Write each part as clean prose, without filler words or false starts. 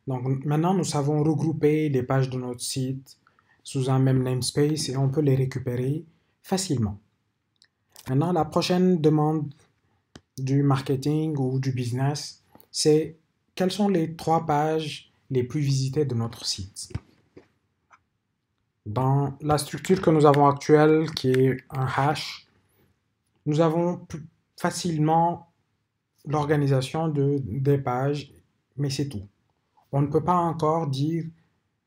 Donc maintenant, nous savons regrouper les pages de notre site sous un même namespace et on peut les récupérer facilement. Maintenant, la prochaine demande du marketing ou du business, c'est quelles sont les 3 pages les plus visitées de notre site. Dans la structure que nous avons actuelle, qui est un hash, nous avons facilement l'organisation des pages, mais c'est tout. On ne peut pas encore dire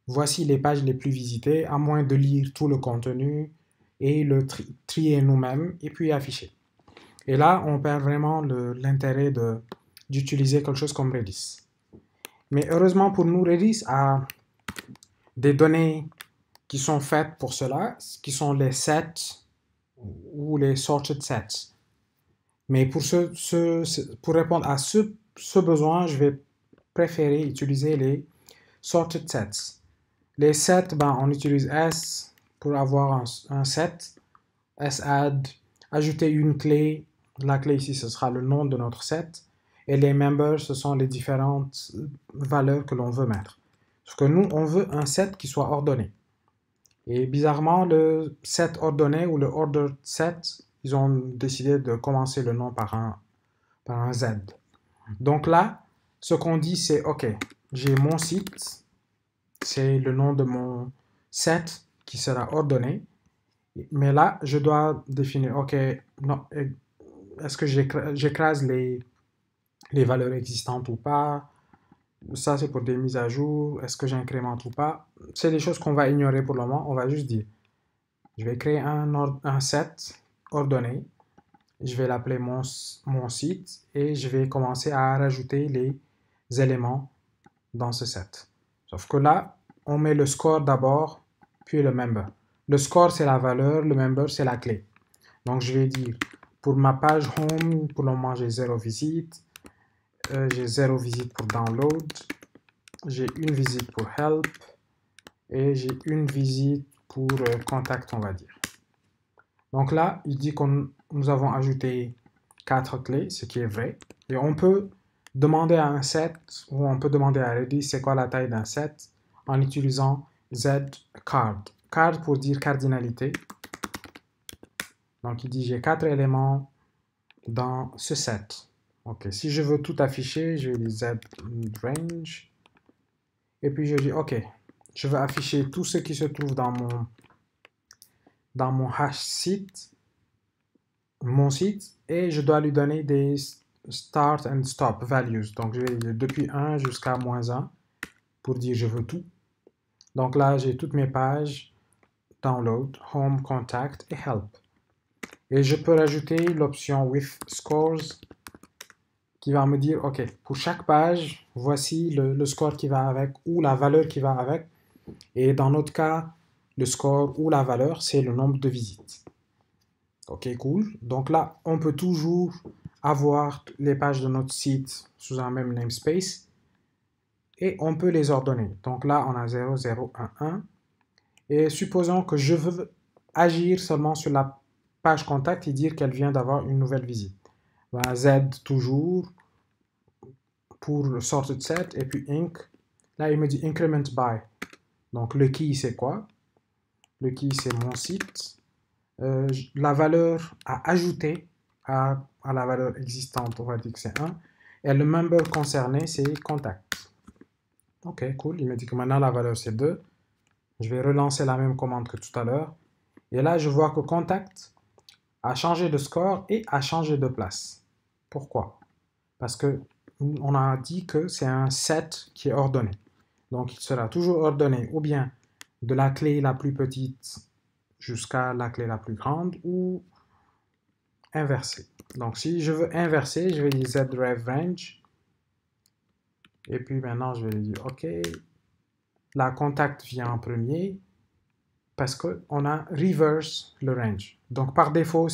voici les pages les plus visitées, à moins de lire tout le contenu et le trier nous-mêmes et puis afficher. Et là, on perd vraiment l'intérêt d'utiliser quelque chose comme Redis. Mais heureusement pour nous, Redis a des données qui sont faites pour cela, qui sont les sets ou les sorted sets. Mais pour répondre à ce besoin, je vais préférer utiliser les sorted sets. Les sets, on utilise S pour avoir un set, sadd, ajouter une clé. La clé ici, ce sera le nom de notre set. Et les members, ce sont les différentes valeurs que l'on veut mettre. Sauf que nous, on veut un set qui soit ordonné. Et bizarrement, le set ordonné ou le ordered set, ils ont décidé de commencer le nom par un Z. Donc là, ce qu'on dit, c'est OK, j'ai mon site, c'est le nom de mon set qui sera ordonné. Mais là, je dois définir, OK, non, est-ce que j'écrase les valeurs existantes ou pas? Ça, c'est pour des mises à jour. Est-ce que j'incrémente ou pas? C'est des choses qu'on va ignorer pour le moment. On va juste dire, je vais créer un set ordonné. Je vais l'appeler mon site et je vais commencer à rajouter les éléments dans ce set. Sauf que là, on met le score d'abord, puis le member. Le score, c'est la valeur, le member, c'est la clé. Donc, je vais dire, pour ma page home, pour le moment, j'ai 0 visite. J'ai 0 visite pour download. J'ai une visite pour help. Et j'ai une visite pour contact, on va dire. Donc là, il dit que nous avons ajouté 4 clés, ce qui est vrai. Et on peut demander à un set, ou on peut demander à Redis c'est quoi la taille d'un set, en utilisant zcard. Card pour dire cardinalité. Donc il dit j'ai 4 éléments dans ce set. Ok, si je veux tout afficher, je vais dire zrange. Et puis je dis ok, je veux afficher tout ce qui se trouve dans mon hash site, mon site, et je dois lui donner des start and stop values. Donc je vais dire depuis 1 jusqu'à -1 pour dire je veux tout. Donc là, j'ai toutes mes pages, download, home, contact et help. Et je peux rajouter l'option with scores qui va me dire, OK, pour chaque page, voici le score qui va avec ou la valeur qui va avec. Et dans notre cas, le score ou la valeur, c'est le nombre de visites. OK, cool. Donc là, on peut toujours avoir les pages de notre site sous un même namespace et on peut les ordonner. Donc là, on a 0, 0, 1, 1. Et supposons que je veux agir seulement sur la page contact et dire qu'elle vient d'avoir une nouvelle visite. Z toujours pour le sorted set et puis inc. Là, il me dit increment by. Donc le key, c'est quoi? Le key, c'est mon site. La valeur à ajouter à la valeur existante, on va dire que c'est 1. Et le member concerné, c'est contact. Ok, cool. Il me dit que maintenant la valeur c'est 2. Je vais relancer la même commande que tout à l'heure. Et là, je vois que contact a changé de score et a changé de place. Pourquoi? Parce que on a dit que c'est un set qui est ordonné. Donc, il sera toujours ordonné ou bien de la clé la plus petite jusqu'à la clé la plus grande ou inversé. Donc, si je veux inverser, je vais dire zRevRange. Et puis maintenant, je vais dire OK. La contact vient en premier parce qu'on a reverse le range. Donc, par défaut,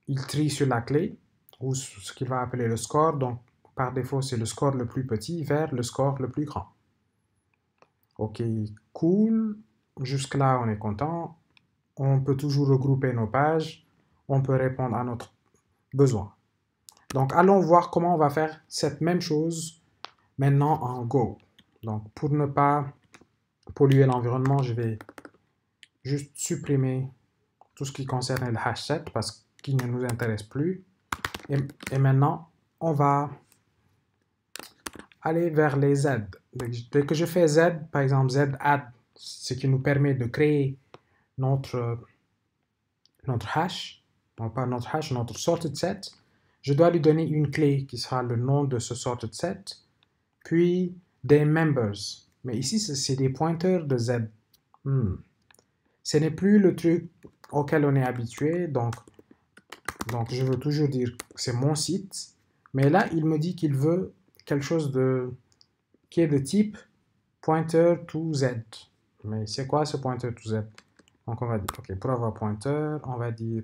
il trie sur la clé ou ce qu'il va appeler le score. Donc, par défaut, c'est le score le plus petit vers le score le plus grand. Ok, cool. Jusque-là, on est content. On peut toujours regrouper nos pages. On peut répondre à notre besoin. Donc, allons voir comment on va faire cette même chose maintenant en Go. Donc, pour ne pas polluer l'environnement, je vais juste supprimer tout ce qui concerne le hash set parce qu'il ne nous intéresse plus. Et maintenant, on va aller vers les Z. Dès que je fais Z, par exemple Z add, ce qui nous permet de créer notre hash, non pas notre hash, notre sorted set, je dois lui donner une clé qui sera le nom de ce sorted set, puis des members. Mais ici, c'est des pointeurs de Z. Ce n'est plus le truc auquel on est habitué, donc je veux toujours dire que c'est mon site, mais là, il me dit qu'il veut quelque chose qui est de type pointer to Z. Mais c'est quoi ce pointer to Z? Donc on va dire, ok, pour avoir pointer, on va dire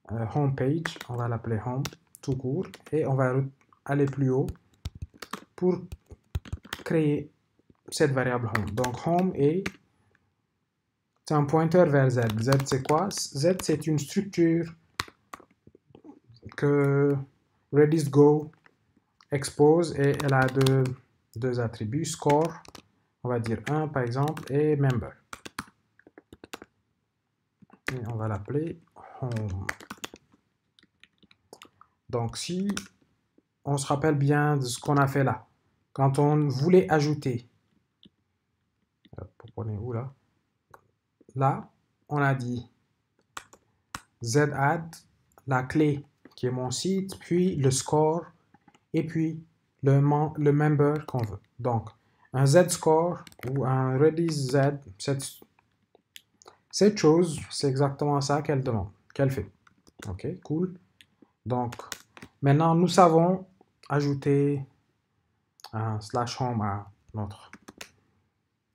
home page, on va l'appeler home, tout court, et on va aller plus haut pour créer cette variable home. Donc home c'est un pointeur vers Z. Z c'est quoi? Z c'est une structure que Redis Go expose et elle a deux attributs, score, on va dire 1 par exemple, et member. Et on va l'appeler home. Donc si on se rappelle bien de ce qu'on a fait là, quand on voulait ajouter, on est où là? Là, on a dit zadd, la clé qui est mon site, puis le score, et puis le member qu'on veut. Donc, un Z-score ou un Redis Z, cette chose, c'est exactement ça qu'elle demande, qu'elle fait. Ok, cool. Donc, maintenant, nous savons ajouter un /home à notre.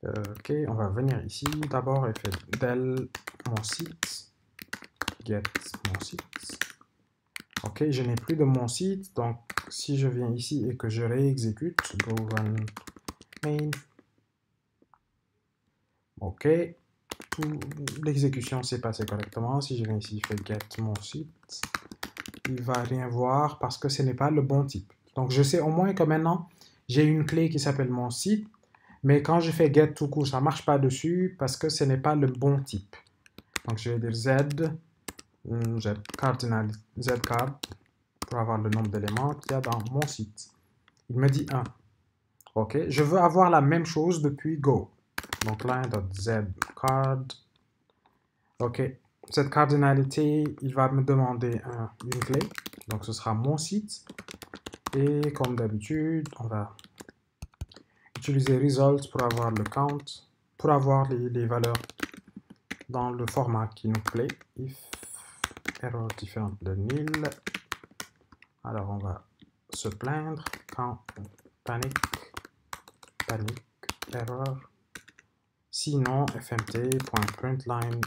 Ok, on va venir ici d'abord et faire del mon site, get mon site. Ok, je n'ai plus de mon site, donc si je viens ici et que je réexécute, go run main, ok, l'exécution s'est passée correctement. Si je viens ici, je fais get mon site, il va rien voir parce que ce n'est pas le bon type. Donc je sais au moins que maintenant j'ai une clé qui s'appelle mon site, mais quand je fais get tout court, ça ne marche pas dessus parce que ce n'est pas le bon type. Donc je vais dire zcard pour avoir le nombre d'éléments qu'il y a dans mon site. Il me dit 1. Ok, je veux avoir la même chose depuis Go. Donc line.zcard. Ok, cette cardinalité, il va me demander une clé. Donc ce sera mon site. Et comme d'habitude, on va utiliser results pour avoir le count, pour avoir les valeurs dans le format qui nous plaît. If error différente de nil. Alors on va se plaindre quand panique, error. Sinon, fmt.println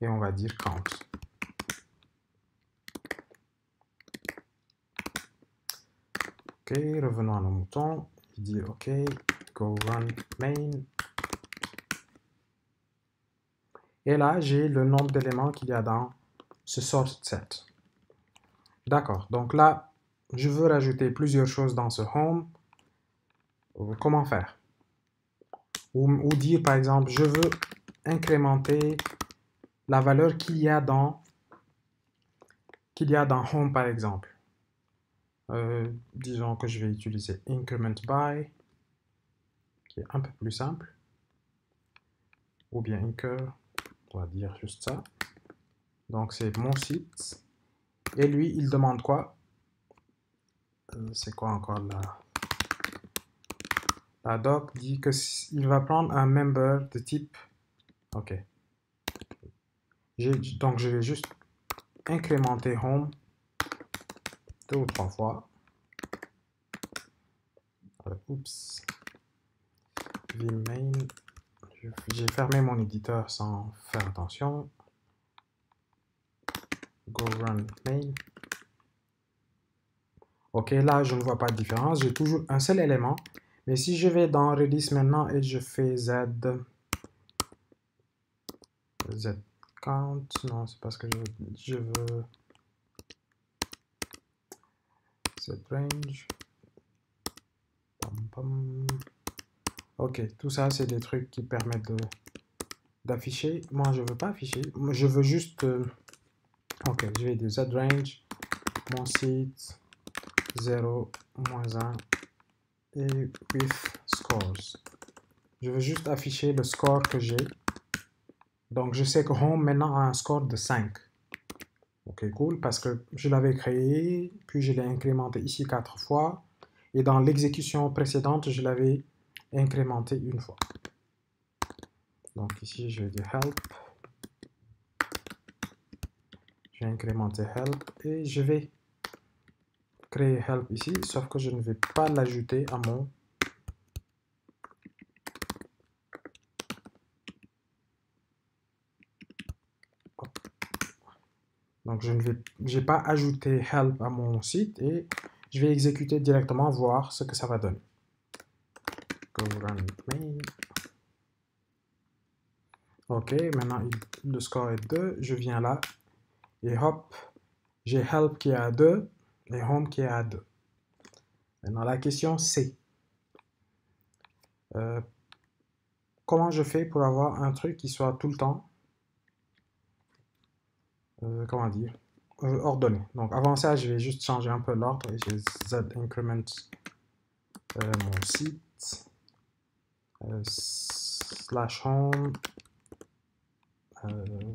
et on va dire count. Ok, revenons à nos moutons. Il dit ok, go run main. Et là, j'ai le nombre d'éléments qu'il y a dans ce sorted set. D'accord, donc là, je veux rajouter plusieurs choses dans ce home. Comment faire? Ou dire par exemple, je veux incrémenter la valeur qu'il y a dans home par exemple. Disons que je vais utiliser increment by, qui est un peu plus simple. Ou bien incur, on va dire juste ça. Donc c'est mon site. Et lui, il demande quoi? C'est quoi encore là? La doc dit qu'il va prendre un member de type. Ok. Donc je vais juste incrémenter home 2 ou 3 fois. Oups. Vmain. J'ai fermé mon éditeur sans faire attention. Go run main. Ok, là je ne vois pas de différence. J'ai toujours un seul élément. Mais si je vais dans Redis maintenant et je fais count, non, c'est parce que je veux z range, Ok, tout ça, c'est des trucs qui permettent d'afficher. Moi, je veux pas afficher. Moi, je veux juste... ok, je vais dire zrange, mon site, 0, -1 et with scores. Je veux juste afficher le score que j'ai. Donc, je sais que Home maintenant a un score de 5. Ok, cool, parce que je l'avais créé, puis je l'ai incrémenté ici 4 fois. Et dans l'exécution précédente, je l'avais incrémenté une fois. Donc ici, je vais dire help. Je vais incrémenter help et je vais créer help ici, sauf que je ne vais pas l'ajouter à mon... Donc je n'ai pas ajouté help à mon site et je vais exécuter directement, voir ce que ça va donner. Go run main. Ok, maintenant le score est 2, je viens là et hop, j'ai help qui est à 2 et home qui est à 2. Maintenant la question c'est, comment je fais pour avoir un truc qui soit tout le temps, comment dire, ordonné. Donc avant ça, je vais juste changer un peu l'ordre et je vais z increment mon site slash home,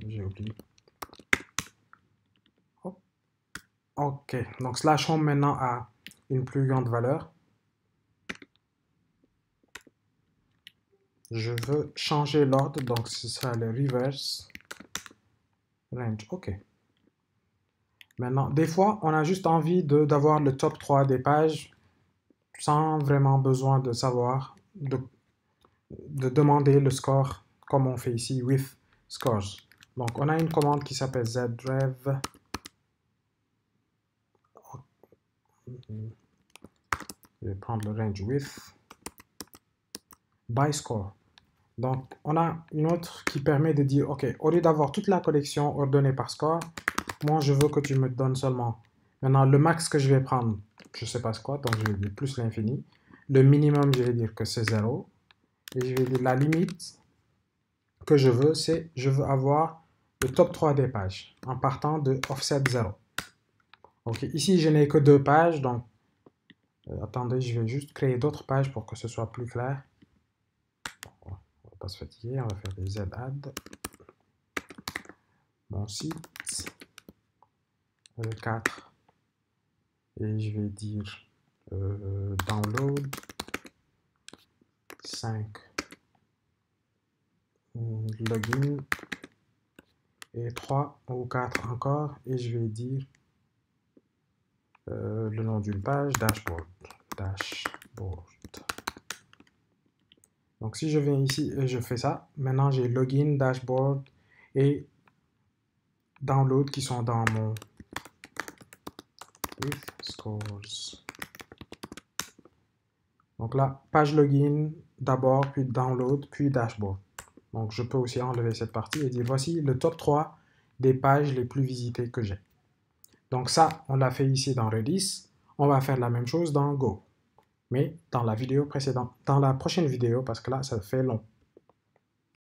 j'ai oublié. Oh. Ok, donc slash home maintenant a une plus grande valeur. Je veux changer l'ordre, donc ce sera le reverse range. Ok. Maintenant, des fois, on a juste envie d'avoir le top 3 des pages sans vraiment besoin de savoir, de demander le score comme on fait ici, with scores. Donc, on a une commande qui s'appelle zrev. Je vais prendre le range with by score. Donc, on a une autre qui permet de dire, OK, au lieu d'avoir toute la collection ordonnée par score, moi, je veux que tu me donnes seulement. Maintenant, le max que je vais prendre, je ne sais pas ce quoi, donc je vais dire plus l'infini. Le minimum, je vais dire que c'est 0. Et je vais dire la limite que je veux, c'est je veux avoir le top 3 des pages en partant de offset 0. Ok, ici, je n'ai que 2 pages, donc attendez, je vais juste créer d'autres pages pour que ce soit plus clair. On ne va pas se fatiguer, on va faire des z-add. Mon site, 4. Et je vais dire download 5. Login et 3 ou 4 encore. Et je vais dire le nom d'une page, dashboard. Donc si je viens ici et je fais ça, maintenant j'ai login, dashboard et download qui sont dans mon with scores. Donc là, page login d'abord, puis download, puis dashboard. Donc je peux aussi enlever cette partie et dire voici le top 3 des pages les plus visitées que j'ai. Donc ça, on l'a fait ici dans Redis. On va faire la même chose dans Go. Mais dans la vidéo précédente, dans la prochaine vidéo, parce que là, ça fait long.